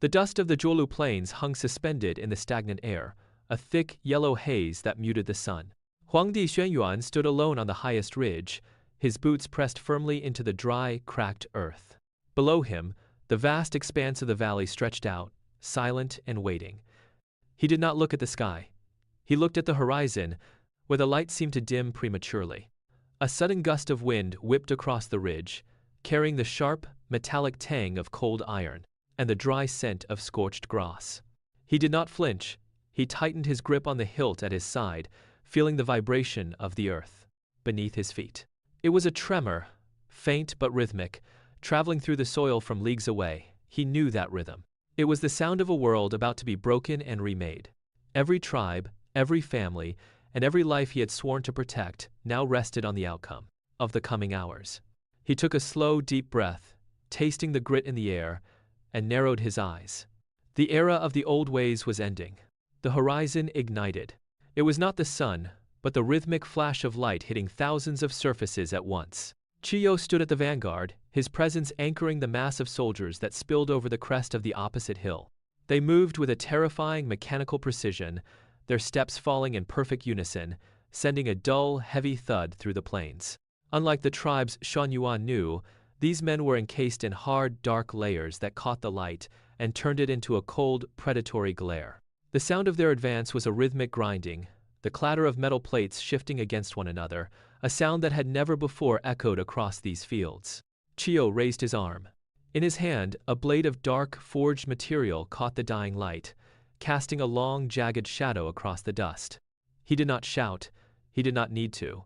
The dust of the Zhuolu plains hung suspended in the stagnant air, a thick, yellow haze that muted the sun. Huangdi Xuanyuan stood alone on the highest ridge, his boots pressed firmly into the dry, cracked earth. Below him, the vast expanse of the valley stretched out, silent and waiting. He did not look at the sky. He looked at the horizon, where the light seemed to dim prematurely. A sudden gust of wind whipped across the ridge, carrying the sharp, metallic tang of cold iron and the dry scent of scorched grass. He did not flinch. He tightened his grip on the hilt at his side, feeling the vibration of the earth beneath his feet. It was a tremor, faint but rhythmic, traveling through the soil from leagues away. He knew that rhythm. It was the sound of a world about to be broken and remade. Every tribe, every family, and every life he had sworn to protect now rested on the outcome of the coming hours. He took a slow, deep breath, tasting the grit in the air, and narrowed his eyes. The era of the old ways was ending. The horizon ignited. It was not the sun, but the rhythmic flash of light hitting thousands of surfaces at once. Chiyou stood at the vanguard, his presence anchoring the mass of soldiers that spilled over the crest of the opposite hill. They moved with a terrifying mechanical precision, their steps falling in perfect unison, sending a dull, heavy thud through the plains. Unlike the tribes Xuanyuan knew, these men were encased in hard, dark layers that caught the light and turned it into a cold, predatory glare. The sound of their advance was a rhythmic grinding, the clatter of metal plates shifting against one another, a sound that had never before echoed across these fields. Chiyou raised his arm. In his hand, a blade of dark, forged material caught the dying light, casting a long, jagged shadow across the dust. He did not shout. He did not need to.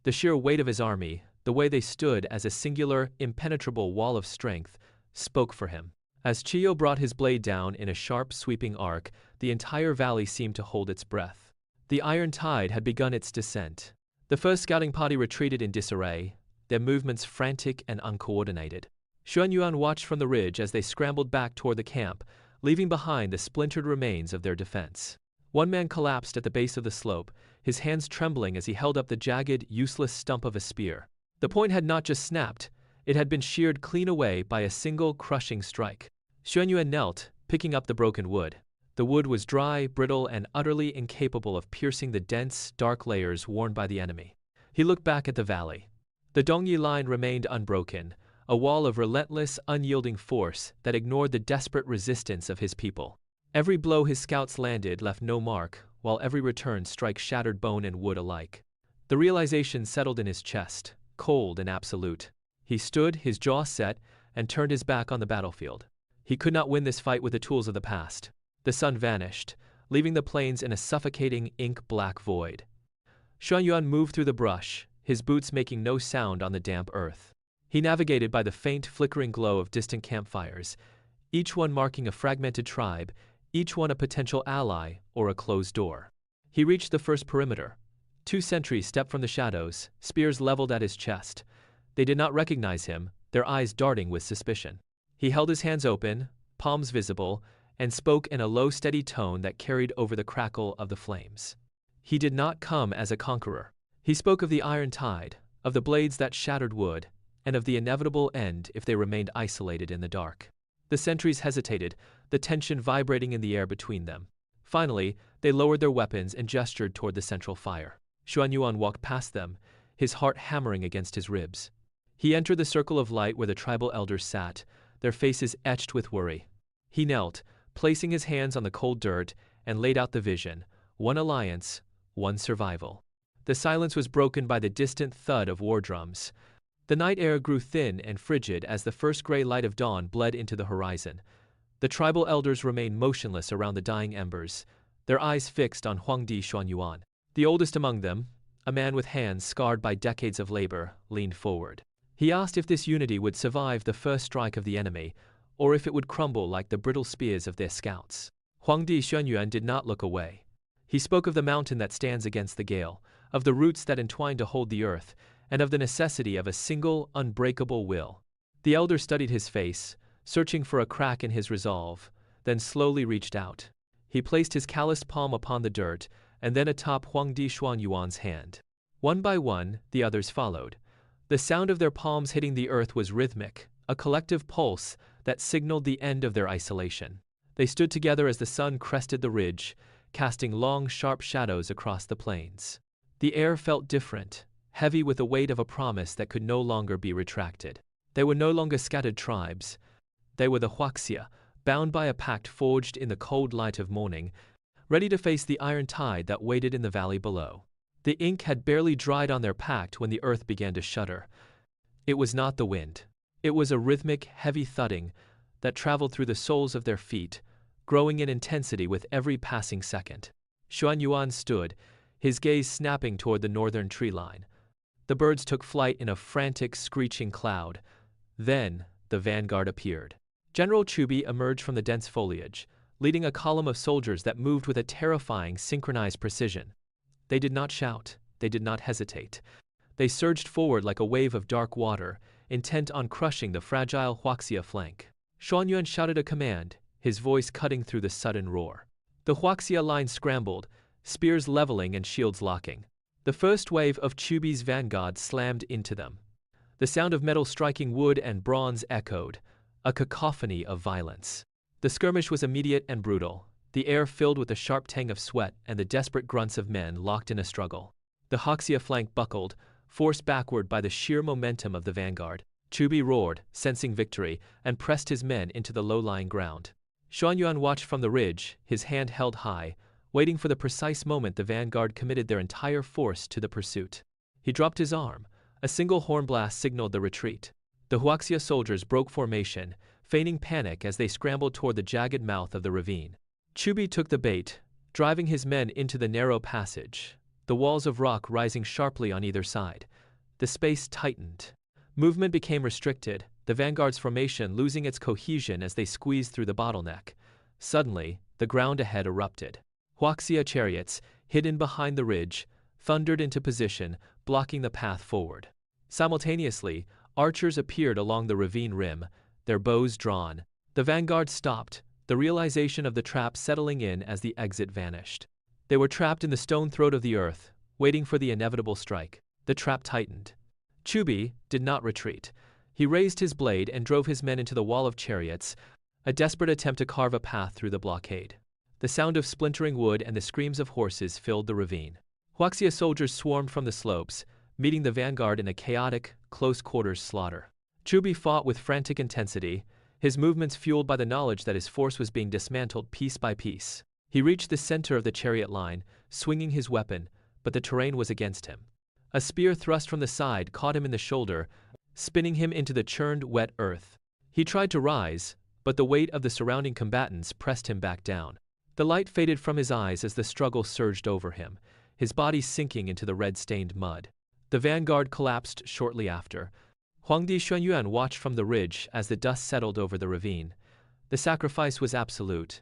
The sheer weight of his army, the way they stood as a singular, impenetrable wall of strength, spoke for him. As Chiyou brought his blade down in a sharp, sweeping arc, the entire valley seemed to hold its breath. The iron tide had begun its descent. The first scouting party retreated in disarray, their movements frantic and uncoordinated. Xuanyuan watched from the ridge as they scrambled back toward the camp, leaving behind the splintered remains of their defense. One man collapsed at the base of the slope, his hands trembling as he held up the jagged, useless stump of a spear. The point had not just snapped, it had been sheared clean away by a single crushing strike. Xuanyuan knelt, picking up the broken wood. The wood was dry, brittle, and utterly incapable of piercing the dense, dark layers worn by the enemy. He looked back at the valley. The Dongyi line remained unbroken, a wall of relentless, unyielding force that ignored the desperate resistance of his people. Every blow his scouts landed left no mark, while every return strike shattered bone and wood alike. The realization settled in his chest, cold and absolute. He stood, his jaw set, and turned his back on the battlefield. He could not win this fight with the tools of the past. The sun vanished, leaving the plains in a suffocating, ink-black void. Xuanyuan moved through the brush, his boots making no sound on the damp earth. He navigated by the faint, flickering glow of distant campfires, each one marking a fragmented tribe, each one a potential ally or a closed door. He reached the first perimeter. 2 sentries stepped from the shadows, spears leveled at his chest. They did not recognize him, their eyes darting with suspicion. He held his hands open, palms visible, and spoke in a low, steady tone that carried over the crackle of the flames. He did not come as a conqueror. He spoke of the iron tide, of the blades that shattered wood, and of the inevitable end if they remained isolated in the dark. The sentries hesitated, the tension vibrating in the air between them. Finally, they lowered their weapons and gestured toward the central fire. Xuanyuan walked past them, his heart hammering against his ribs. He entered the circle of light where the tribal elders sat, their faces etched with worry. He knelt, placing his hands on the cold dirt, and laid out the vision: one alliance, one survival. The silence was broken by the distant thud of war drums. The night air grew thin and frigid as the first gray light of dawn bled into the horizon. The tribal elders remained motionless around the dying embers, their eyes fixed on Huangdi Xuanyuan. The oldest among them, a man with hands scarred by decades of labor, leaned forward. He asked if this unity would survive the first strike of the enemy, or if it would crumble like the brittle spears of their scouts. Huangdi Xuanyuan did not look away. He spoke of the mountain that stands against the gale, of the roots that entwine to hold the earth, and of the necessity of a single, unbreakable will. The elder studied his face, searching for a crack in his resolve, then slowly reached out. He placed his calloused palm upon the dirt, and then atop Huangdi Xuanyuan's hand. One by one, the others followed. The sound of their palms hitting the earth was rhythmic, a collective pulse that signaled the end of their isolation. They stood together as the sun crested the ridge, casting long, sharp shadows across the plains. The air felt different, heavy with the weight of a promise that could no longer be retracted. They were no longer scattered tribes. They were the Huaxia, bound by a pact forged in the cold light of morning, ready to face the iron tide that waited in the valley below. The ink had barely dried on their pact when the earth began to shudder. It was not the wind. It was a rhythmic, heavy thudding that traveled through the soles of their feet, growing in intensity with every passing second. Xuanyuan stood, his gaze snapping toward the northern tree line. The birds took flight in a frantic, screeching cloud. Then, the vanguard appeared. General Chiyou emerged from the dense foliage, leading a column of soldiers that moved with a terrifying, synchronized precision. They did not shout. They did not hesitate. They surged forward like a wave of dark water, intent on crushing the fragile Huaxia flank. Xuanyuan shouted a command, his voice cutting through the sudden roar. The Huaxia line scrambled, spears leveling and shields locking. The first wave of Chiyou's vanguard slammed into them. The sound of metal striking wood and bronze echoed, a cacophony of violence. The skirmish was immediate and brutal, the air filled with the sharp tang of sweat and the desperate grunts of men locked in a struggle. The Huaxia flank buckled, forced backward by the sheer momentum of the vanguard. Chiyou roared, sensing victory, and pressed his men into the low-lying ground. Xuanyuan watched from the ridge, his hand held high, waiting for the precise moment the vanguard committed their entire force to the pursuit. He dropped his arm. A single horn blast signaled the retreat. The Huaxia soldiers broke formation, feigning panic as they scrambled toward the jagged mouth of the ravine. Chiyou took the bait, driving his men into the narrow passage, the walls of rock rising sharply on either side. The space tightened. Movement became restricted, the vanguard's formation losing its cohesion as they squeezed through the bottleneck. Suddenly, the ground ahead erupted. Huaxia chariots, hidden behind the ridge, thundered into position, blocking the path forward. Simultaneously, archers appeared along the ravine rim, their bows drawn. The vanguard stopped, the realization of the trap settling in as the exit vanished. They were trapped in the stone throat of the earth, waiting for the inevitable strike. The trap tightened. Chiyou did not retreat. He raised his blade and drove his men into the wall of chariots, a desperate attempt to carve a path through the blockade. The sound of splintering wood and the screams of horses filled the ravine. Huaxia soldiers swarmed from the slopes, meeting the vanguard in a chaotic, close-quarters slaughter. Chiyou fought with frantic intensity, his movements fueled by the knowledge that his force was being dismantled piece by piece. He reached the center of the chariot line, swinging his weapon, but the terrain was against him. A spear thrust from the side caught him in the shoulder, spinning him into the churned, wet earth. He tried to rise, but the weight of the surrounding combatants pressed him back down. The light faded from his eyes as the struggle surged over him, his body sinking into the red-stained mud. The vanguard collapsed shortly after. Huangdi Xuanyuan watched from the ridge as the dust settled over the ravine. The sacrifice was absolute.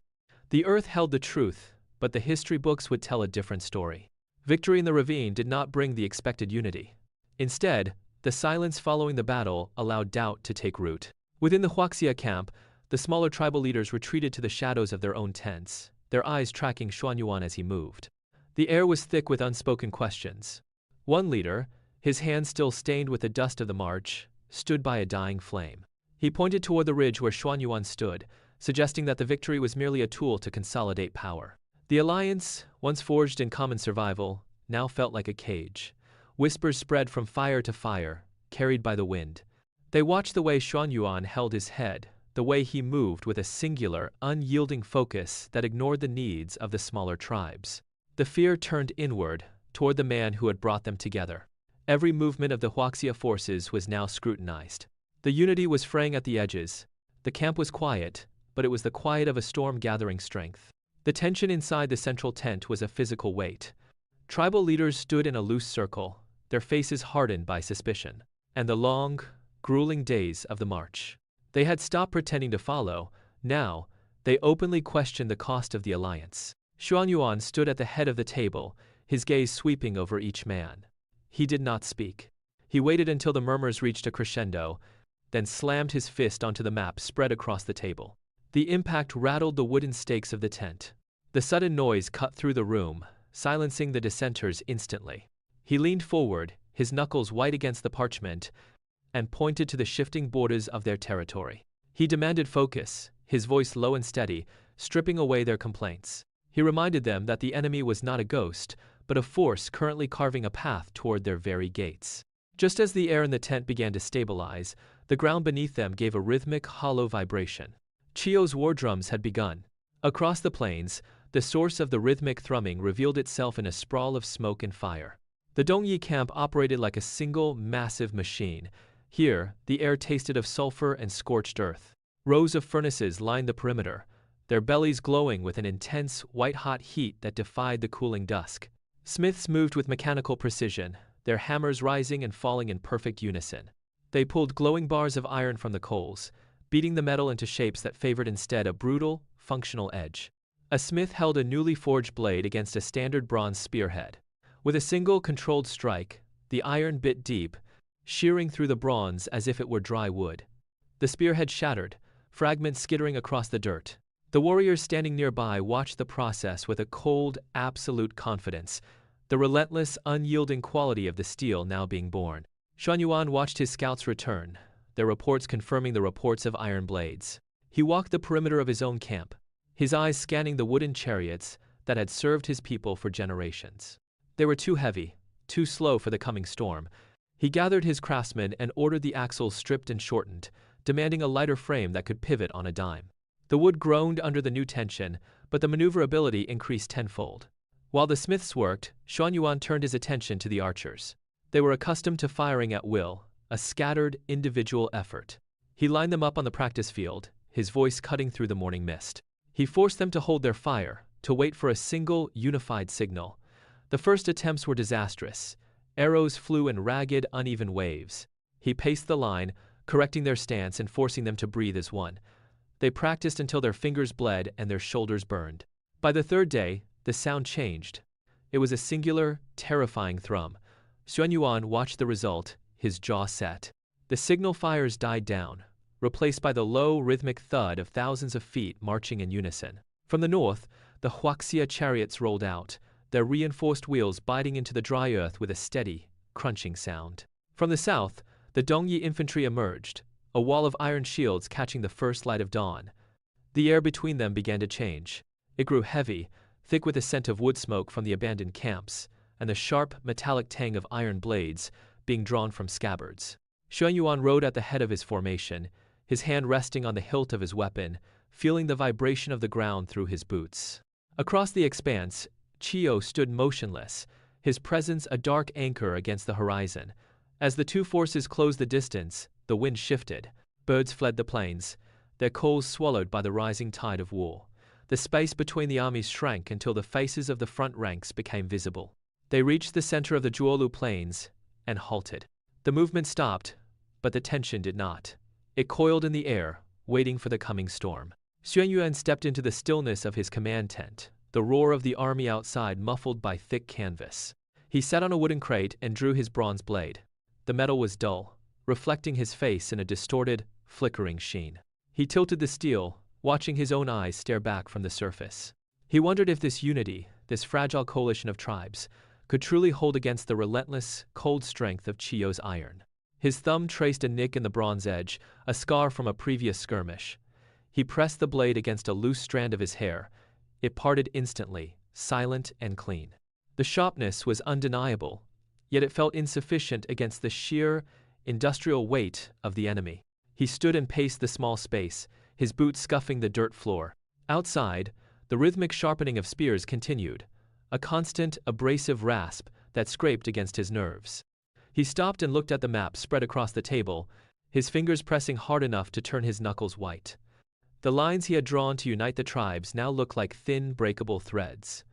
The earth held the truth, but the history books would tell a different story. Victory in the ravine did not bring the expected unity. Instead, the silence following the battle allowed doubt to take root. Within the Huaxia camp, the smaller tribal leaders retreated to the shadows of their own tents, their eyes tracking Xuanyuan as he moved. The air was thick with unspoken questions. One leader, his hands still stained with the dust of the march, stood by a dying flame. He pointed toward the ridge where Xuanyuan stood, suggesting that the victory was merely a tool to consolidate power. The alliance, once forged in common survival, now felt like a cage. Whispers spread from fire to fire, carried by the wind. They watched the way Xuanyuan held his head, the way he moved with a singular, unyielding focus that ignored the needs of the smaller tribes. The fear turned inward, toward the man who had brought them together. Every movement of the Huaxia forces was now scrutinized. The unity was fraying at the edges. The camp was quiet, but it was the quiet of a storm gathering strength. The tension inside the central tent was a physical weight. Tribal leaders stood in a loose circle, their faces hardened by suspicion. And the long, grueling days of the march. They had stopped pretending to follow. Now, they openly questioned the cost of the alliance. Xuanyuan stood at the head of the table, his gaze sweeping over each man. He did not speak. He waited until the murmurs reached a crescendo, then slammed his fist onto the map spread across the table. The impact rattled the wooden stakes of the tent. The sudden noise cut through the room, silencing the dissenters instantly. He leaned forward, his knuckles white against the parchment, and pointed to the shifting borders of their territory. He demanded focus, his voice low and steady, stripping away their complaints. He reminded them that the enemy was not a ghost, but a force currently carving a path toward their very gates. Just as the air in the tent began to stabilize, the ground beneath them gave a rhythmic, hollow vibration. Chiyou's war drums had begun. Across the plains, the source of the rhythmic thrumming revealed itself in a sprawl of smoke and fire. The Dongyi camp operated like a single, massive machine. Here, the air tasted of sulfur and scorched earth. Rows of furnaces lined the perimeter, their bellies glowing with an intense, white-hot heat that defied the cooling dusk. Smiths moved with mechanical precision, their hammers rising and falling in perfect unison. They pulled glowing bars of iron from the coals, beating the metal into shapes that favored instead a brutal, functional edge. A smith held a newly forged blade against a standard bronze spearhead. With a single controlled strike, the iron bit deep, shearing through the bronze as if it were dry wood. The spearhead shattered, fragments skittering across the dirt. The warriors standing nearby watched the process with a cold, absolute confidence, the relentless, unyielding quality of the steel now being born. Xuanyuan watched his scouts return, their reports confirming the reports of iron blades. He walked the perimeter of his own camp, his eyes scanning the wooden chariots that had served his people for generations. They were too heavy, too slow for the coming storm. He gathered his craftsmen and ordered the axles stripped and shortened, demanding a lighter frame that could pivot on a dime. The wood groaned under the new tension, but the maneuverability increased tenfold. While the smiths worked, Xuanyuan turned his attention to the archers. They were accustomed to firing at will, a scattered, individual effort. He lined them up on the practice field, his voice cutting through the morning mist. He forced them to hold their fire, to wait for a single, unified signal. The first attempts were disastrous. Arrows flew in ragged, uneven waves. He paced the line, correcting their stance and forcing them to breathe as one. They practiced until their fingers bled and their shoulders burned. By the third day, the sound changed. It was a singular, terrifying thrum. Xuanyuan watched the result, his jaw set. The signal fires died down, replaced by the low, rhythmic thud of thousands of feet marching in unison. From the north, the Huaxia chariots rolled out, their reinforced wheels biting into the dry earth with a steady, crunching sound. From the south, the Dongyi infantry emerged, a wall of iron shields catching the first light of dawn. The air between them began to change. It grew heavy, thick with the scent of wood smoke from the abandoned camps, and the sharp, metallic tang of iron blades being drawn from scabbards. Xuanyuan rode at the head of his formation, his hand resting on the hilt of his weapon, feeling the vibration of the ground through his boots. Across the expanse, Chiyou stood motionless, his presence a dark anchor against the horizon. As the two forces closed the distance, the wind shifted. Birds fled the plains, their calls swallowed by the rising tide of war. The space between the armies shrank until the faces of the front ranks became visible. They reached the center of the Zhuolu plains and halted. The movement stopped, but the tension did not. It coiled in the air, waiting for the coming storm. Xuanyuan stepped into the stillness of his command tent, the roar of the army outside muffled by thick canvas. He sat on a wooden crate and drew his bronze blade. The metal was dull, reflecting his face in a distorted, flickering sheen. He tilted the steel, watching his own eyes stare back from the surface. He wondered if this unity, this fragile coalition of tribes, could truly hold against the relentless, cold strength of Chiyou's iron. His thumb traced a nick in the bronze edge, a scar from a previous skirmish. He pressed the blade against a loose strand of his hair. It parted instantly, silent and clean. The sharpness was undeniable, yet it felt insufficient against the sheer, industrial weight of the enemy. He stood and paced the small space, his boots scuffing the dirt floor. Outside, the rhythmic sharpening of spears continued, a constant, abrasive rasp that scraped against his nerves. He stopped and looked at the map spread across the table, his fingers pressing hard enough to turn his knuckles white. The lines he had drawn to unite the tribes now looked like thin, breakable threads.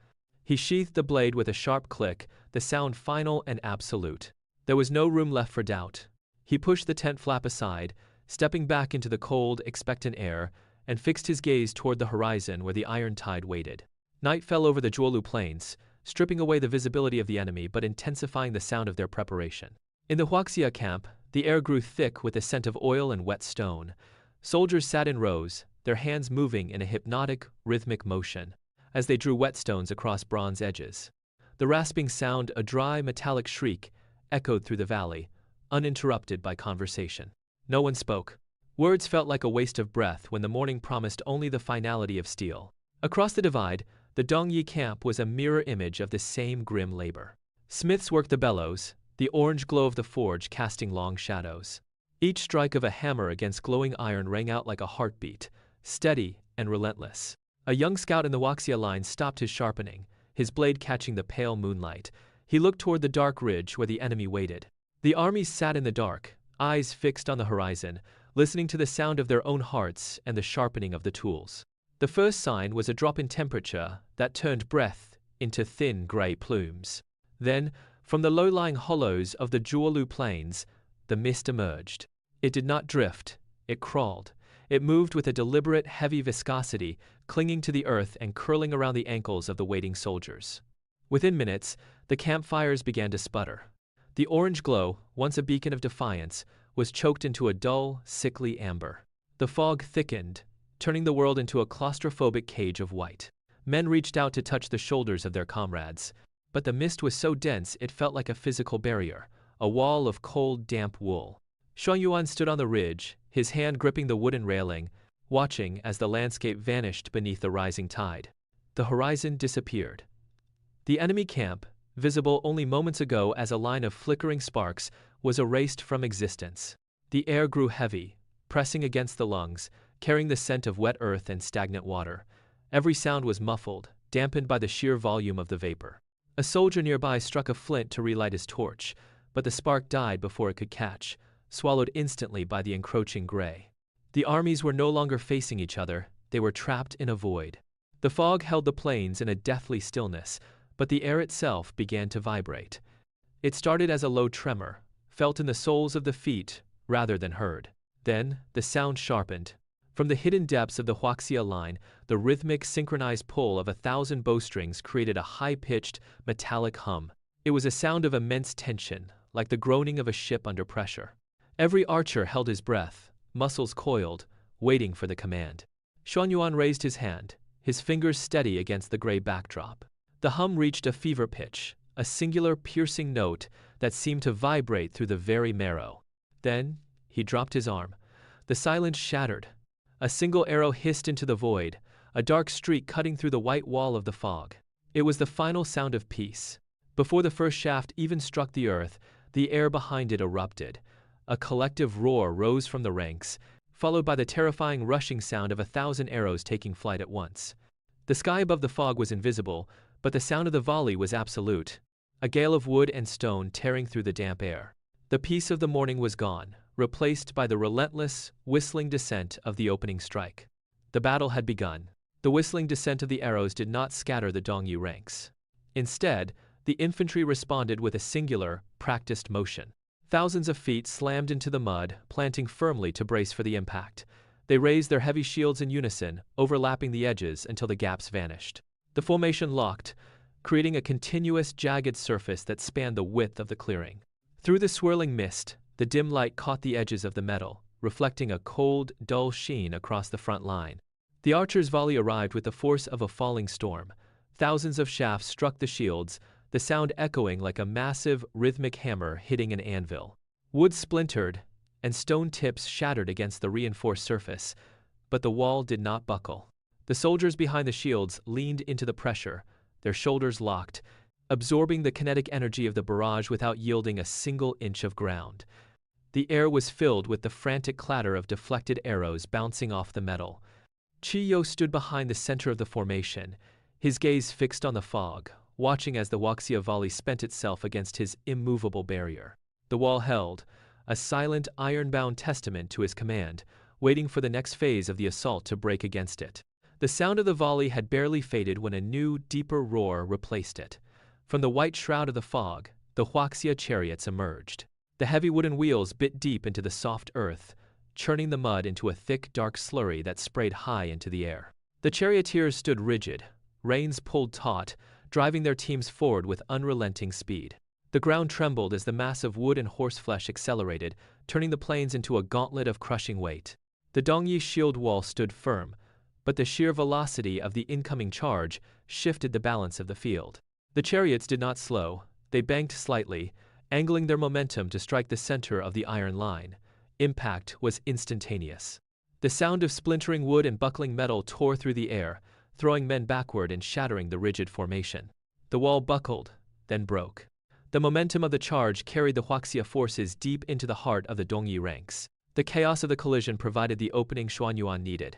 He sheathed the blade with a sharp click, the sound final and absolute. There was no room left for doubt. He pushed the tent flap aside, stepping back into the cold, expectant air, and fixed his gaze toward the horizon where the iron tide waited. Night fell over the Zhuolu plains, stripping away the visibility of the enemy but intensifying the sound of their preparation. In the Huaxia camp, the air grew thick with the scent of oil and wet stone. Soldiers sat in rows, their hands moving in a hypnotic, rhythmic motion, as they drew whetstones across bronze edges. The rasping sound, a dry, metallic shriek, echoed through the valley, uninterrupted by conversation. No one spoke. Words felt like a waste of breath when the morning promised only the finality of steel. Across the divide, the Dongyi camp was a mirror image of this same grim labor. Smiths worked the bellows, the orange glow of the forge casting long shadows. Each strike of a hammer against glowing iron rang out like a heartbeat, steady and relentless. A young scout in the Huangdi line stopped his sharpening, his blade catching the pale moonlight. He looked toward the dark ridge where the enemy waited. The armies sat in the dark, eyes fixed on the horizon, listening to the sound of their own hearts and the sharpening of the tools. The first sign was a drop in temperature that turned breath into thin gray plumes. Then, from the low-lying hollows of the Zhuolu plains, the mist emerged. It did not drift, it crawled. It moved with a deliberate, heavy viscosity, clinging to the earth and curling around the ankles of the waiting soldiers. Within minutes, the campfires began to sputter. The orange glow, once a beacon of defiance, was choked into a dull, sickly amber. The fog thickened, turning the world into a claustrophobic cage of white. Men reached out to touch the shoulders of their comrades, but the mist was so dense it felt like a physical barrier, a wall of cold, damp wool. Xuanyuan stood on the ridge, his hand gripping the wooden railing, watching as the landscape vanished beneath the rising tide. The horizon disappeared. The enemy camp, visible only moments ago as a line of flickering sparks, was erased from existence. The air grew heavy, pressing against the lungs, carrying the scent of wet earth and stagnant water. Every sound was muffled, dampened by the sheer volume of the vapor. A soldier nearby struck a flint to relight his torch, but the spark died before it could catch, swallowed instantly by the encroaching gray. The armies were no longer facing each other, they were trapped in a void. The fog held the plains in a deathly stillness, but the air itself began to vibrate. It started as a low tremor, felt in the soles of the feet rather than heard. Then, the sound sharpened. From the hidden depths of the Huangdi line, the rhythmic, synchronized pull of 1,000 bowstrings created a high-pitched, metallic hum. It was a sound of immense tension, like the groaning of a ship under pressure. Every archer held his breath, muscles coiled, waiting for the command. Xuanyuan raised his hand, his fingers steady against the gray backdrop. The hum reached a fever pitch, a singular piercing note that seemed to vibrate through the very marrow. Then, he dropped his arm. The silence shattered. A single arrow hissed into the void, a dark streak cutting through the white wall of the fog. It was the final sound of peace. Before the first shaft even struck the earth, the air behind it erupted. A collective roar rose from the ranks, followed by the terrifying rushing sound of 1,000 arrows taking flight at once. The sky above the fog was invisible, but the sound of the volley was absolute, a gale of wood and stone tearing through the damp air. The peace of the morning was gone, replaced by the relentless, whistling descent of the opening strike. The battle had begun. The whistling descent of the arrows did not scatter the Dongyi ranks. Instead, the infantry responded with a singular, practiced motion. Thousands of feet slammed into the mud, planting firmly to brace for the impact. They raised their heavy shields in unison, overlapping the edges until the gaps vanished. The formation locked, creating a continuous, jagged surface that spanned the width of the clearing. Through the swirling mist, the dim light caught the edges of the metal, reflecting a cold, dull sheen across the front line. The archer's volley arrived with the force of a falling storm. Thousands of shafts struck the shields, the sound echoing like a massive, rhythmic hammer hitting an anvil. Wood splintered, and stone tips shattered against the reinforced surface, but the wall did not buckle. The soldiers behind the shields leaned into the pressure, their shoulders locked, absorbing the kinetic energy of the barrage without yielding a single inch of ground. The air was filled with the frantic clatter of deflected arrows bouncing off the metal. Chiyou stood behind the center of the formation, his gaze fixed on the fog, watching as the Huangdi volley spent itself against his immovable barrier. The wall held, a silent, iron-bound testament to his command, waiting for the next phase of the assault to break against it. The sound of the volley had barely faded when a new, deeper roar replaced it. From the white shroud of the fog, the Huangdi chariots emerged. The heavy wooden wheels bit deep into the soft earth, churning the mud into a thick, dark slurry that sprayed high into the air. The charioteers stood rigid, reins pulled taut, driving their teams forward with unrelenting speed. The ground trembled as the mass of wood and horseflesh accelerated, turning the plains into a gauntlet of crushing weight. The Dongyi shield wall stood firm, but the sheer velocity of the incoming charge shifted the balance of the field. The chariots did not slow, they banked slightly, angling their momentum to strike the center of the iron line. impact was instantaneous. The sound of splintering wood and buckling metal tore through the air, throwing men backward and shattering the rigid formation. The wall buckled, then broke. The momentum of the charge carried the Huaxia forces deep into the heart of the Dongyi ranks. The chaos of the collision provided the opening Xuanyuan needed.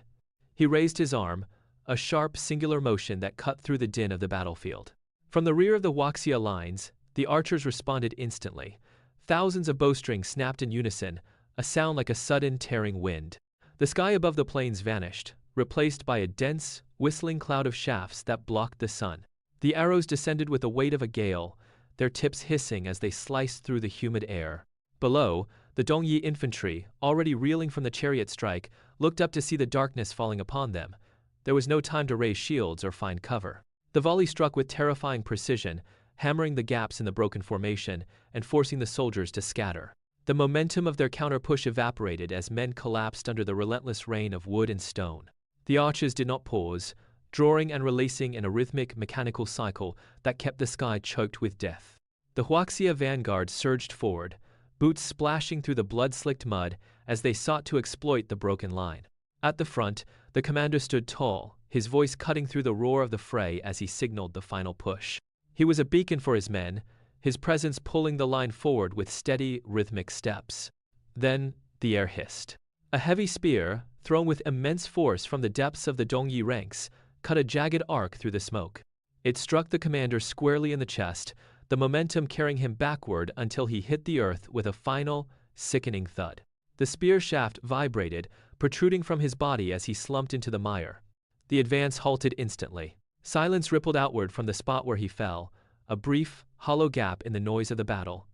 He raised his arm, a sharp, singular motion that cut through the din of the battlefield. From the rear of the Huaxia lines, the archers responded instantly. Thousands of bowstrings snapped in unison, a sound like a sudden tearing wind. The sky above the plains vanished, replaced by a dense, whistling cloud of shafts that blocked the sun. The arrows descended with the weight of a gale, their tips hissing as they sliced through the humid air. Below, the Dongyi infantry, already reeling from the chariot strike, looked up to see the darkness falling upon them. There was no time to raise shields or find cover. The volley struck with terrifying precision, hammering the gaps in the broken formation and forcing the soldiers to scatter. The momentum of their counter-push evaporated as men collapsed under the relentless rain of wood and stone. The archers did not pause, drawing and releasing in a rhythmic, mechanical cycle that kept the sky choked with death. The Huaxia vanguard surged forward, boots splashing through the blood-slicked mud as they sought to exploit the broken line. At the front, the commander stood tall, his voice cutting through the roar of the fray as he signaled the final push. He was a beacon for his men, his presence pulling the line forward with steady, rhythmic steps. Then, the air hissed. A heavy spear, thrown with immense force from the depths of the Dongyi ranks, cut a jagged arc through the smoke. It struck the commander squarely in the chest, the momentum carrying him backward until he hit the earth with a final, sickening thud. The spear shaft vibrated, protruding from his body as he slumped into the mire. The advance halted instantly. Silence rippled outward from the spot where he fell, a brief, hollow gap in the noise of the battle.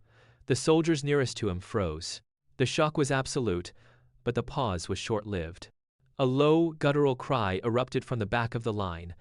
The soldiers nearest to him froze. The shock was absolute, but the pause was short-lived. A low, guttural cry erupted from the back of the line,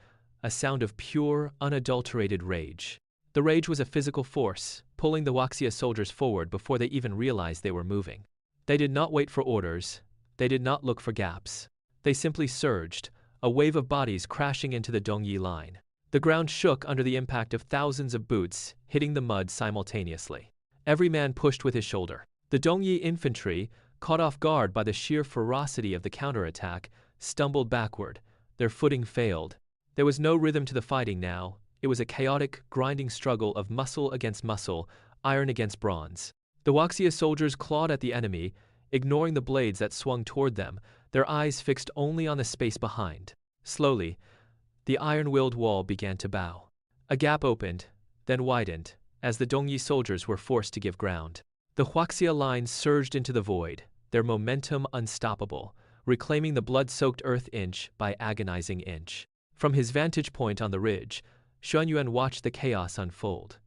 a sound of pure, unadulterated rage. The rage was a physical force, pulling the Huaxia soldiers forward before they even realized they were moving. They did not wait for orders. They did not look for gaps. They simply surged, a wave of bodies crashing into the Dongyi line. The ground shook under the impact of thousands of boots, hitting the mud simultaneously. Every man pushed with his shoulder. The Dongyi infantry, caught off guard by the sheer ferocity of the counterattack, stumbled backward. Their footing failed. There was no rhythm to the fighting now. It was a chaotic, grinding struggle of muscle against muscle, iron against bronze. The Huaxia soldiers clawed at the enemy, ignoring the blades that swung toward them, their eyes fixed only on the space behind. Slowly, the iron-willed wall began to bow. A gap opened, then widened, as the Dongyi soldiers were forced to give ground. The Huaxia lines surged into the void, their momentum unstoppable, reclaiming the blood-soaked earth inch by agonizing inch. From his vantage point on the ridge, Xuanyuan watched the chaos unfold.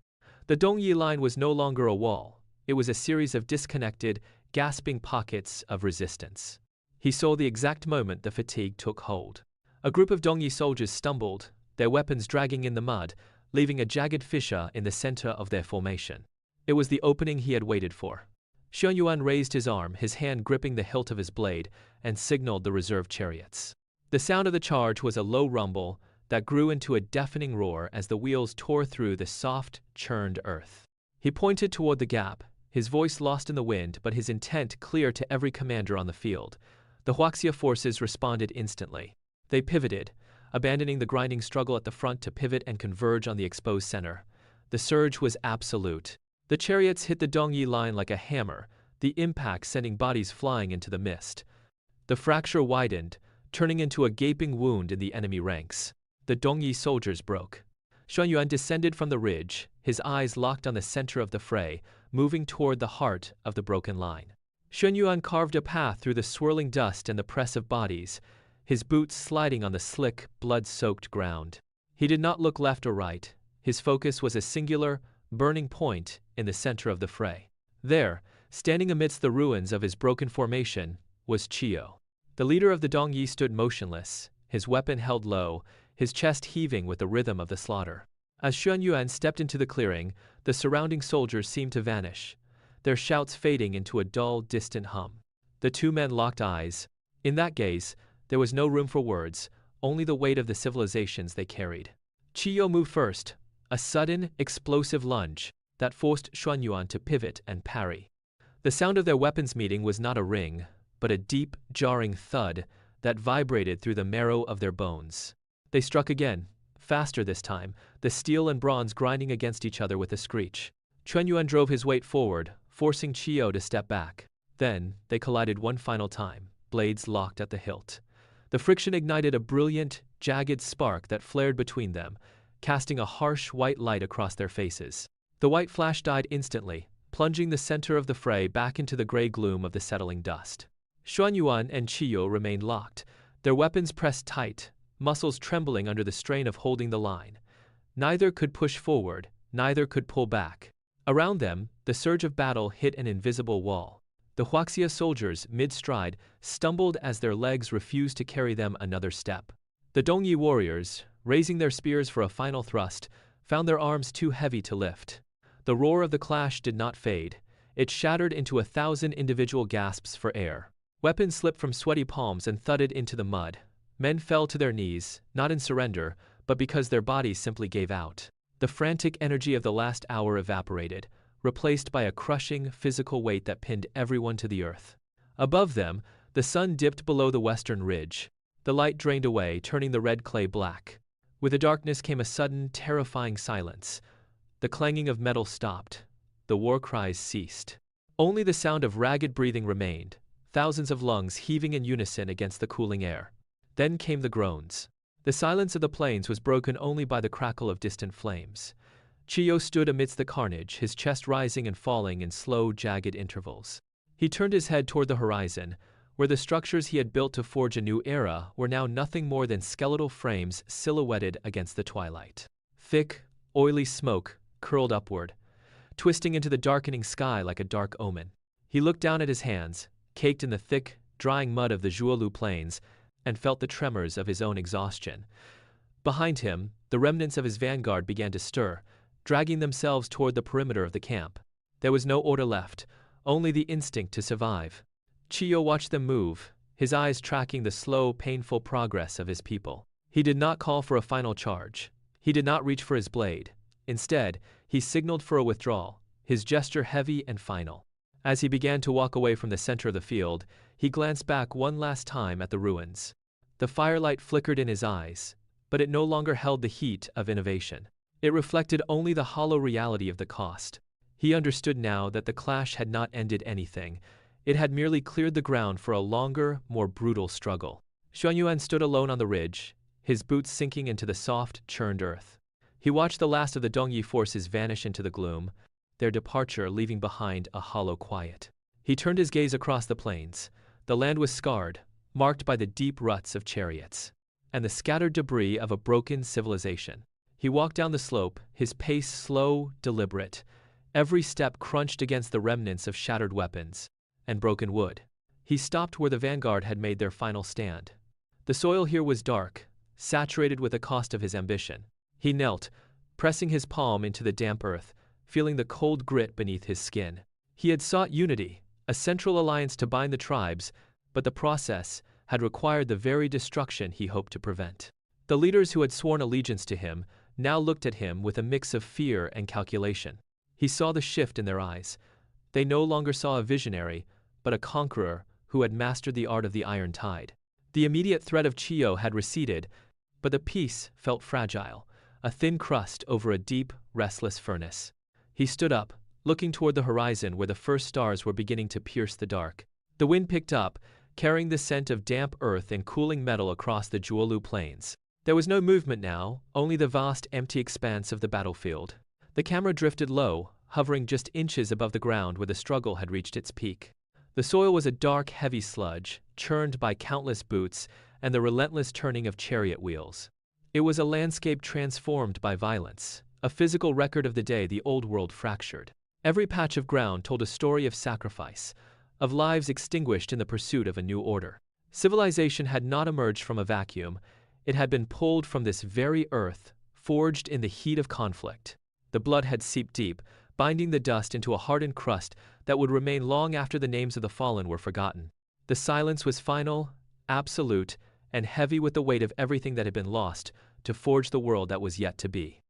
The Dongyi line was no longer a wall. It was a series of disconnected, gasping pockets of resistance. He saw the exact moment the fatigue took hold. A group of Dongyi soldiers stumbled, their weapons dragging in the mud, leaving a jagged fissure in the center of their formation. It was the opening he had waited for. Xuanyuan raised his arm, his hand gripping the hilt of his blade, and signaled the reserve chariots. The sound of the charge was a low rumble that grew into a deafening roar as the wheels tore through the soft, churned earth. He pointed toward the gap, his voice lost in the wind but his intent clear to every commander on the field. The Huaxia forces responded instantly. They pivoted, abandoning the grinding struggle at the front to pivot and converge on the exposed center. The surge was absolute. The chariots hit the Dongyi line like a hammer, the impact sending bodies flying into the mist. The fracture widened, turning into a gaping wound in the enemy ranks. The Dongyi soldiers broke. Xuanyuan descended from the ridge, his eyes locked on the center of the fray, moving toward the heart of the broken line. Xuanyuan carved a path through the swirling dust and the press of bodies, his boots sliding on the slick, blood-soaked ground. He did not look left or right. His focus was a singular, burning point in the center of the fray. There, standing amidst the ruins of his broken formation, was Chiyou. The leader of the Dongyi stood motionless, his weapon held low, his chest heaving with the rhythm of the slaughter. As Xuanyuan stepped into the clearing, the surrounding soldiers seemed to vanish, their shouts fading into a dull, distant hum. The two men locked eyes. In that gaze, there was no room for words, only the weight of the civilizations they carried. Chiyou moved first, a sudden, explosive lunge that forced Xuanyuan to pivot and parry. The sound of their weapons meeting was not a ring, but a deep, jarring thud that vibrated through the marrow of their bones. They struck again, faster this time, the steel and bronze grinding against each other with a screech. Xuanyuan drove his weight forward, forcing Chiyou to step back. Then, they collided one final time, blades locked at the hilt. The friction ignited a brilliant, jagged spark that flared between them, casting a harsh white light across their faces. The white flash died instantly, plunging the center of the fray back into the gray gloom of the settling dust. Xuanyuan and Chiyou remained locked, their weapons pressed tight, muscles trembling under the strain of holding the line. Neither could push forward, neither could pull back. Around them, the surge of battle hit an invisible wall. The Huaxia soldiers, mid-stride, stumbled as their legs refused to carry them another step. The Dongyi warriors, raising their spears for a final thrust, found their arms too heavy to lift. The roar of the clash did not fade. It shattered into 1,000 individual gasps for air. Weapons slipped from sweaty palms and thudded into the mud. Men fell to their knees, not in surrender, but because their bodies simply gave out. The frantic energy of the last hour evaporated, replaced by a crushing, physical weight that pinned everyone to the earth. Above them, the sun dipped below the western ridge. The light drained away, turning the red clay black. With the darkness came a sudden, terrifying silence. The clanging of metal stopped. The war cries ceased. Only the sound of ragged breathing remained, thousands of lungs heaving in unison against the cooling air. Then came the groans. The silence of the plains was broken only by the crackle of distant flames. Chiyou stood amidst the carnage, his chest rising and falling in slow, jagged intervals. He turned his head toward the horizon, where the structures he had built to forge a new era were now nothing more than skeletal frames silhouetted against the twilight. Thick, oily smoke curled upward, twisting into the darkening sky like a dark omen. He looked down at his hands, caked in the thick, drying mud of the Zhuolu plains, and felt the tremors of his own exhaustion. Behind him, the remnants of his vanguard began to stir, dragging themselves toward the perimeter of the camp. There was no order left, only the instinct to survive. Chiyou watched them move, his eyes tracking the slow, painful progress of his people. He did not call for a final charge. He did not reach for his blade. Instead, he signaled for a withdrawal, his gesture heavy and final. As he began to walk away from the center of the field, he glanced back one last time at the ruins. The firelight flickered in his eyes, but it no longer held the heat of innovation. It reflected only the hollow reality of the cost. He understood now that the clash had not ended anything. It had merely cleared the ground for a longer, more brutal struggle. Xuanyuan stood alone on the ridge, his boots sinking into the soft, churned earth. He watched the last of the Dongyi forces vanish into the gloom, their departure leaving behind a hollow quiet. He turned his gaze across the plains. The land was scarred, marked by the deep ruts of chariots, and the scattered debris of a broken civilization. He walked down the slope, his pace slow, deliberate. Every step crunched against the remnants of shattered weapons and broken wood. He stopped where the vanguard had made their final stand. The soil here was dark, saturated with the cost of his ambition. He knelt, pressing his palm into the damp earth, feeling the cold grit beneath his skin. He had sought unity, a central alliance to bind the tribes, but the process had required the very destruction he hoped to prevent. The leaders who had sworn allegiance to him now looked at him with a mix of fear and calculation. He saw the shift in their eyes. They no longer saw a visionary, but a conqueror who had mastered the art of the iron tide. The immediate threat of Chiyou had receded, but the peace felt fragile, a thin crust over a deep, restless furnace. He stood up, looking toward the horizon where the first stars were beginning to pierce the dark. The wind picked up, carrying the scent of damp earth and cooling metal across the Zhuolu plains. There was no movement now, only the vast, empty expanse of the battlefield. The camera drifted low, hovering just inches above the ground where the struggle had reached its peak. The soil was a dark, heavy sludge, churned by countless boots and the relentless turning of chariot wheels. It was a landscape transformed by violence, a physical record of the day the old world fractured. Every patch of ground told a story of sacrifice, of lives extinguished in the pursuit of a new order. Civilization had not emerged from a vacuum. It had been pulled from this very earth, forged in the heat of conflict. The blood had seeped deep, binding the dust into a hardened crust that would remain long after the names of the fallen were forgotten. The silence was final, absolute, and heavy with the weight of everything that had been lost to forge the world that was yet to be.